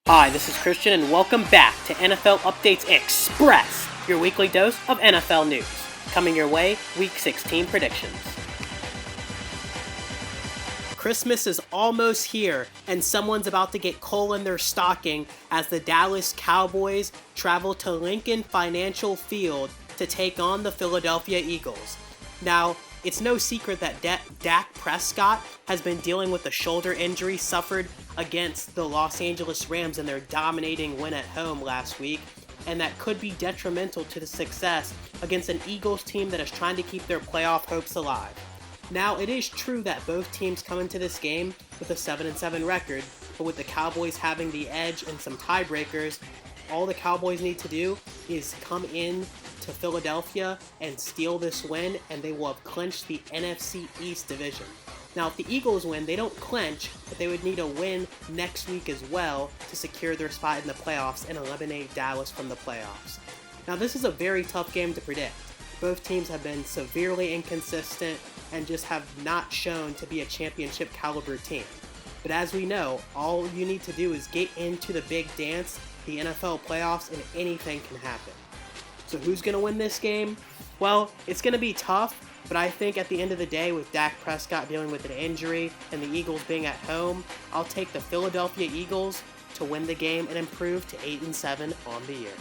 Hi, this is Christian, and welcome back to NFL Updates Express, your weekly dose of NFL news. Coming your way, Week 16 predictions. Christmas is almost here, and someone's about to get coal in their stocking as the Dallas Cowboys travel to Lincoln Financial Field to take on the Philadelphia Eagles. Now, it's no secret that Dak Prescott has been dealing with the shoulder injury suffered against the Los Angeles Rams in their dominating win at home last week, and that could be detrimental to the success against an Eagles team that is trying to keep their playoff hopes alive. Now, it is true that both teams come into this game with a 7-7 record, but with the Cowboys having the edge and some tiebreakers, all the Cowboys need to do is come in to Philadelphia and steal this win, and they will have clinched the NFC East division. Now, if the Eagles win, they don't clinch, but they would need a win next week as well to secure their spot in the playoffs and eliminate Dallas from the playoffs. Now, this is a very tough game to predict. Both teams have been severely inconsistent and just have not shown to be a championship caliber team. But as we know, all you need to do is get into the big dance, the NFL playoffs, and anything can happen. So who's going to win this game? Well, it's going to be tough, but I think at the end of the day, with Dak Prescott dealing with an injury and the Eagles being at home, I'll take the Philadelphia Eagles to win the game and improve to 8-7 on the year.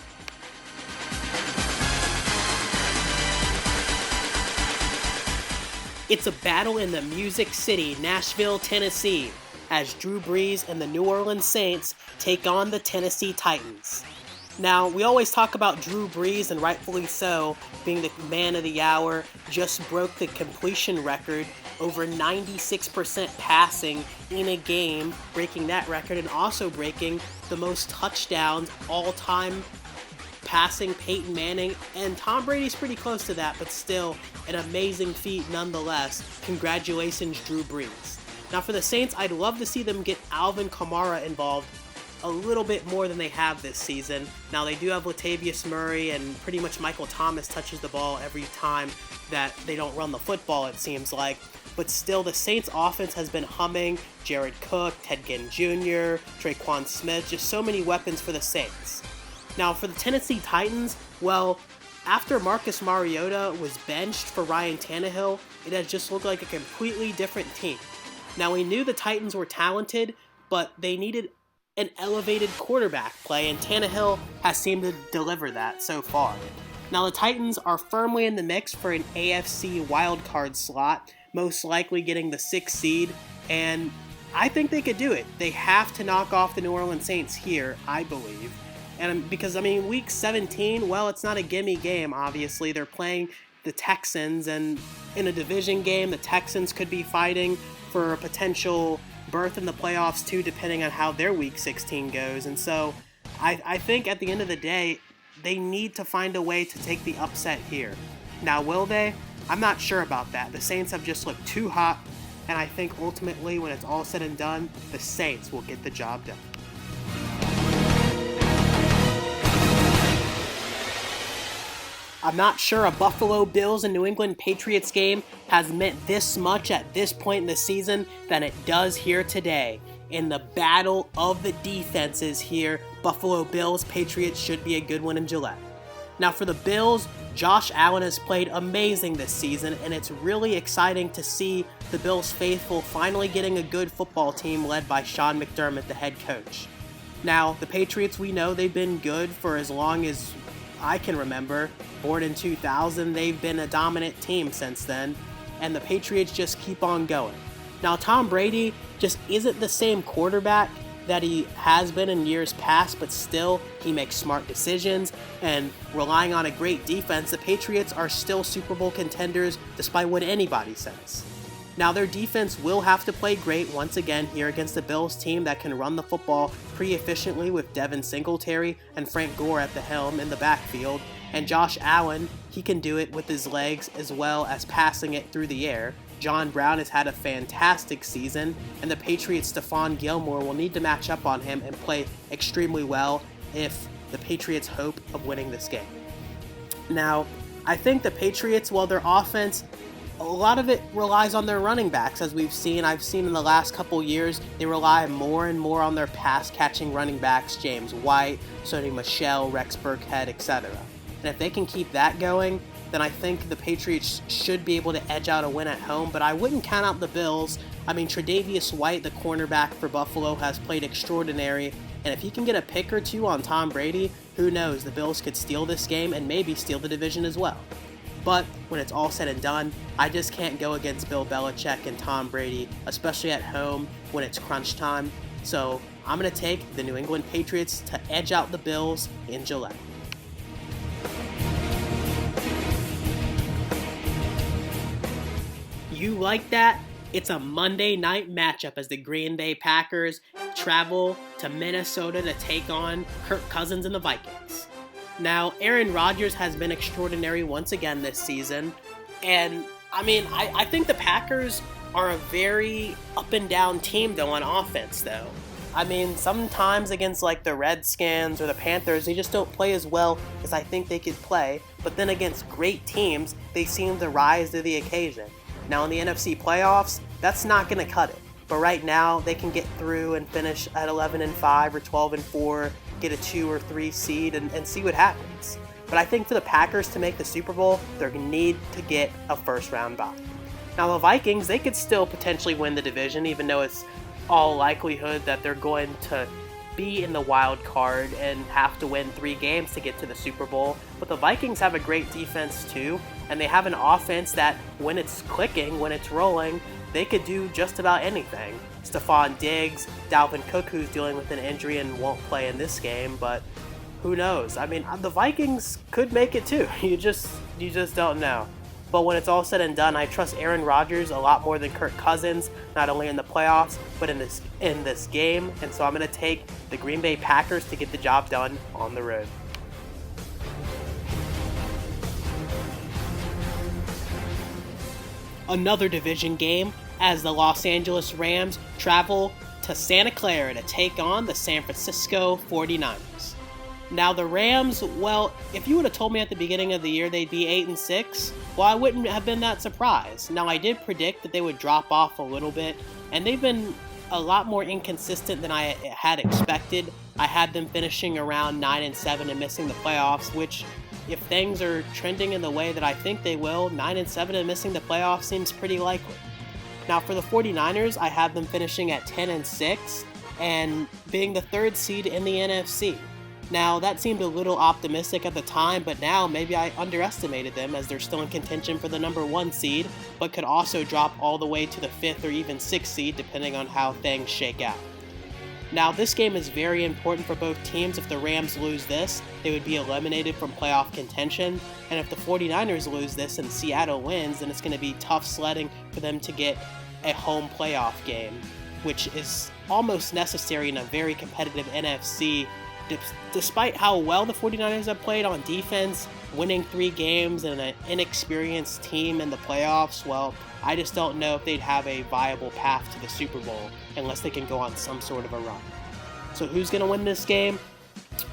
It's a battle in the Music City, Nashville, Tennessee, as Drew Brees and the New Orleans Saints take on the Tennessee Titans. Now, we always talk about Drew Brees, and rightfully so, being the man of the hour, just broke the completion record, over 96% passing in a game, breaking that record, and also breaking the most touchdowns all-time passing Peyton Manning, and Tom Brady's pretty close to that, but still an amazing feat nonetheless. Congratulations, Drew Brees. Now, for the Saints, I'd love to see them get Alvin Kamara involved a little bit more than they have this season. Now, they do have Latavius Murray, and pretty much Michael Thomas touches the ball every time that they don't run the football, it seems like. But still, the Saints offense has been humming. Jared Cook, Ted Ginn Jr., Traquan Smith, just so many weapons for the Saints. Now, for the Tennessee Titans, well, after Marcus Mariota was benched for Ryan Tannehill, it has just looked like a completely different team. Now, we knew the Titans were talented, but they needed an elevated quarterback play, and Tannehill has seemed to deliver that so far. Now, the Titans are firmly in the mix for an AFC wildcard slot, most likely getting the 6th seed, and I think they could do it. They have to knock off the New Orleans Saints here, I believe. And because, Week 17, well, it's not a gimme game, obviously. They're playing the Texans, and in a division game, the Texans could be fighting for a potential berth in the playoffs too, depending on how their Week 16 goes. And so I think at the end of the day, they need to find a way to take the upset here. Now, will they? I'm not sure about that. The Saints have just looked too hot, and I think ultimately, when it's all said and done, the Saints will get the job done. I'm not sure a Buffalo Bills and New England Patriots game has meant this much at this point in the season than it does here today. In the battle of the defenses here, Buffalo Bills, Patriots should be a good one in Gillette. Now, for the Bills, Josh Allen has played amazing this season, and it's really exciting to see the Bills faithful finally getting a good football team led by Sean McDermott, the head coach. Now, the Patriots, we know they've been good for as long as I can remember. Born in 2000, they've been a dominant team since then, and the Patriots just keep on going. Now, Tom Brady just isn't the same quarterback that he has been in years past, but still, he makes smart decisions, and relying on a great defense, the Patriots are still Super Bowl contenders despite what anybody says. Now, their defense will have to play great once again here against the Bills team that can run the football pretty efficiently with Devin Singletary and Frank Gore at the helm in the backfield. And Josh Allen, he can do it with his legs as well as passing it through the air. John Brown has had a fantastic season, and the Patriots' Stephon Gilmore will need to match up on him and play extremely well if the Patriots hope of winning this game. Now, I think the Patriots, while their offense a lot of it relies on their running backs, as we've seen. I've seen in the last couple years, they rely more and more on their pass-catching running backs, James White, Sony Michel, Rex Burkhead, etc. And if they can keep that going, then I think the Patriots should be able to edge out a win at home, but I wouldn't count out the Bills. I mean, Tre'Davious White, the cornerback for Buffalo, has played extraordinary, and if he can get a pick or two on Tom Brady, who knows, the Bills could steal this game and maybe steal the division as well. But when it's all said and done, I just can't go against Bill Belichick and Tom Brady, especially at home when it's crunch time. So I'm going to take the New England Patriots to edge out the Bills in Gillette. You like that? It's a Monday night matchup as the Green Bay Packers travel to Minnesota to take on Kirk Cousins and the Vikings. Now, Aaron Rodgers has been extraordinary once again this season, and I think the Packers are a very up and down team though on offense though. I mean, sometimes against like the Redskins or the Panthers, they just don't play as well as I think they could play, but then against great teams, they seem to rise to the occasion. Now in the NFC playoffs, that's not going to cut it. But right now, they can get through and finish at 11-5 or 12-4, get a 2 or 3 seed and see what happens. But I think for the Packers to make the Super Bowl, they're going to need to get a first round bye. Now the Vikings, they could still potentially win the division, even though it's all likelihood that they're going to be in the wild card and have to win 3 games to get to the Super Bowl. But the Vikings have a great defense too, and they have an offense that when it's clicking, when it's rolling, they could do just about anything. Stephon Diggs, Dalvin Cook, who's dealing with an injury and won't play in this game, but who knows? I mean, the Vikings could make it too. You just don't know. But when it's all said and done, I trust Aaron Rodgers a lot more than Kirk Cousins, not only in the playoffs, but in this game. And so I'm going to take the Green Bay Packers to get the job done on the road. Another division game as the Los Angeles Rams travel to Santa Clara to take on the San Francisco 49ers. Now the Rams, well, if you would have told me at the beginning of the year they'd be 8-6, well, I wouldn't have been that surprised. Now I did predict that they would drop off a little bit, and they've been a lot more inconsistent than I had expected. I had them finishing around 9-7 and missing the playoffs, which if things are trending in the way that I think they will, 9-7 and missing the playoffs seems pretty likely. Now for the 49ers, I have them finishing at 10-6 and being the 3rd seed in the NFC. Now that seemed a little optimistic at the time, but now maybe I underestimated them as they're still in contention for the number 1 seed, but could also drop all the way to the 5th or even 6th seed depending on how things shake out. Now this game is very important for both teams. If the Rams lose this, they would be eliminated from playoff contention, and if the 49ers lose this and Seattle wins, then it's going to be tough sledding for them to get a home playoff game, which is almost necessary in a very competitive NFC. Despite how well the 49ers have played on defense, winning 3 games and an inexperienced team in the playoffs, well, I just don't know if they'd have a viable path to the Super Bowl unless they can go on some sort of a run. So who's going to win this game?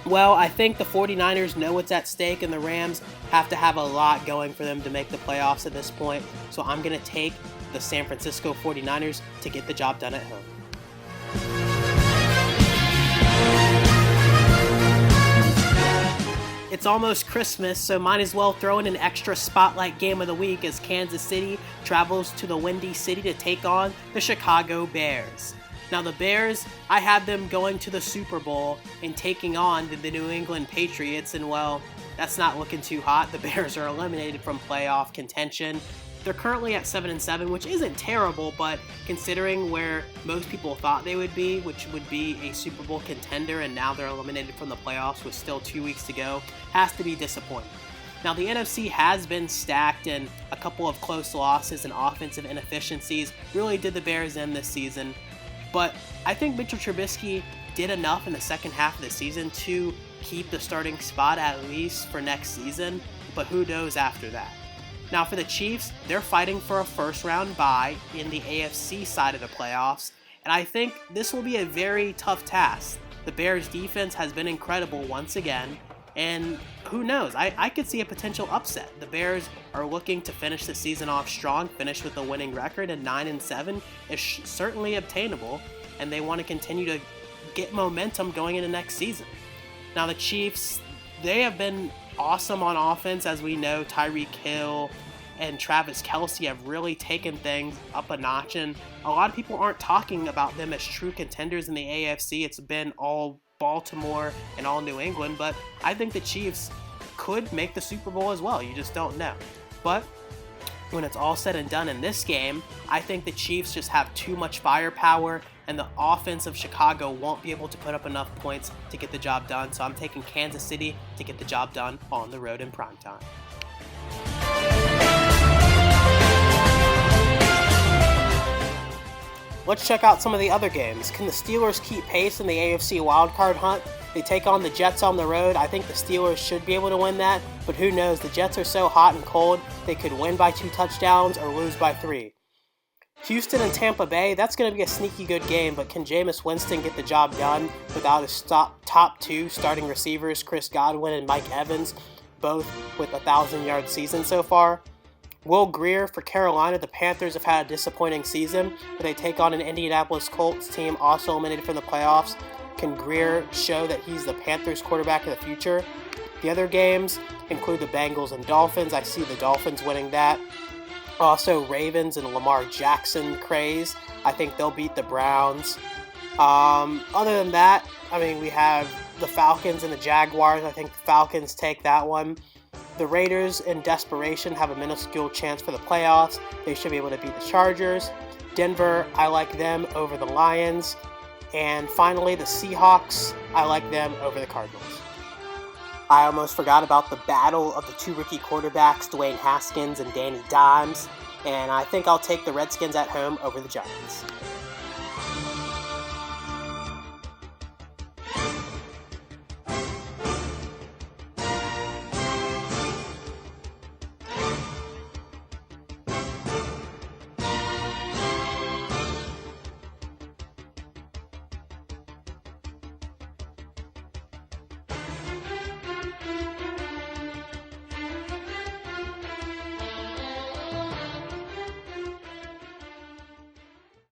Well, I think the 49ers know what's at stake, and the Rams have to have a lot going for them to make the playoffs at this point. So I'm going to take the San Francisco 49ers to get the job done at home. It's almost Christmas, so might as well throw in an extra spotlight game of the week as Kansas City travels to the Windy City to take on the Chicago Bears. Now the Bears, I had them going to the Super Bowl and taking on the New England Patriots, and well, that's not looking too hot. The Bears are eliminated from playoff contention. They're currently at 7-7, which isn't terrible, but considering where most people thought they would be, which would be a Super Bowl contender, and now they're eliminated from the playoffs with still 2 weeks to go, has to be disappointing. Now, the NFC has been stacked, and a couple of close losses and offensive inefficiencies really did the Bears in this season. But I think Mitchell Trubisky did enough in the second half of the season to keep the starting spot at least for next season, but who knows after that. Now for the Chiefs, they're fighting for a first-round bye in the AFC side of the playoffs, and I think this will be a very tough task. The Bears' defense has been incredible once again, and who knows? I could see a potential upset. The Bears are looking to finish the season off strong, finish with a winning record, and 9-7 is certainly obtainable, and they want to continue to get momentum going into next season. Now the Chiefs, they have been awesome on offense, as we know. Tyreek Hill and Travis Kelce have really taken things up a notch, and a lot of people aren't talking about them as true contenders in the AFC. It's been all Baltimore and all New England, but I think the Chiefs could make the Super Bowl as well. You just don't know. But when it's all said and done in this game, I think the Chiefs just have too much firepower, and the offense of Chicago won't be able to put up enough points to get the job done. So I'm taking Kansas City to get the job done on the road in primetime. Let's check out some of the other games. Can the Steelers keep pace in the AFC wildcard hunt? They take on the Jets on the road. I think the Steelers should be able to win that, but who knows? The Jets are so hot and cold, they could win by 2 touchdowns or lose by 3. Houston and Tampa Bay, that's going to be a sneaky good game, but can Jameis Winston get the job done without his top 2 starting receivers, Chris Godwin and Mike Evans, both with 1,000-yard season so far? Will Greer for Carolina, the Panthers have had a disappointing season, but they take on an Indianapolis Colts team also eliminated from the playoffs. Can Greer show that he's the Panthers quarterback of the future? The other games include the Bengals and Dolphins. I see the Dolphins winning that. Also, Ravens and Lamar Jackson craze. I think they'll beat the Browns. Other than that, we have the Falcons and the Jaguars. I think the Falcons take that one. The Raiders, in desperation, have a minuscule chance for the playoffs. They should be able to beat the Chargers. Denver, I like them over the Lions. And finally, the Seahawks, I like them over the Cardinals. I almost forgot about the battle of the 2 rookie quarterbacks, Dwayne Haskins and Danny Dimes. And I think I'll take the Redskins at home over the Giants.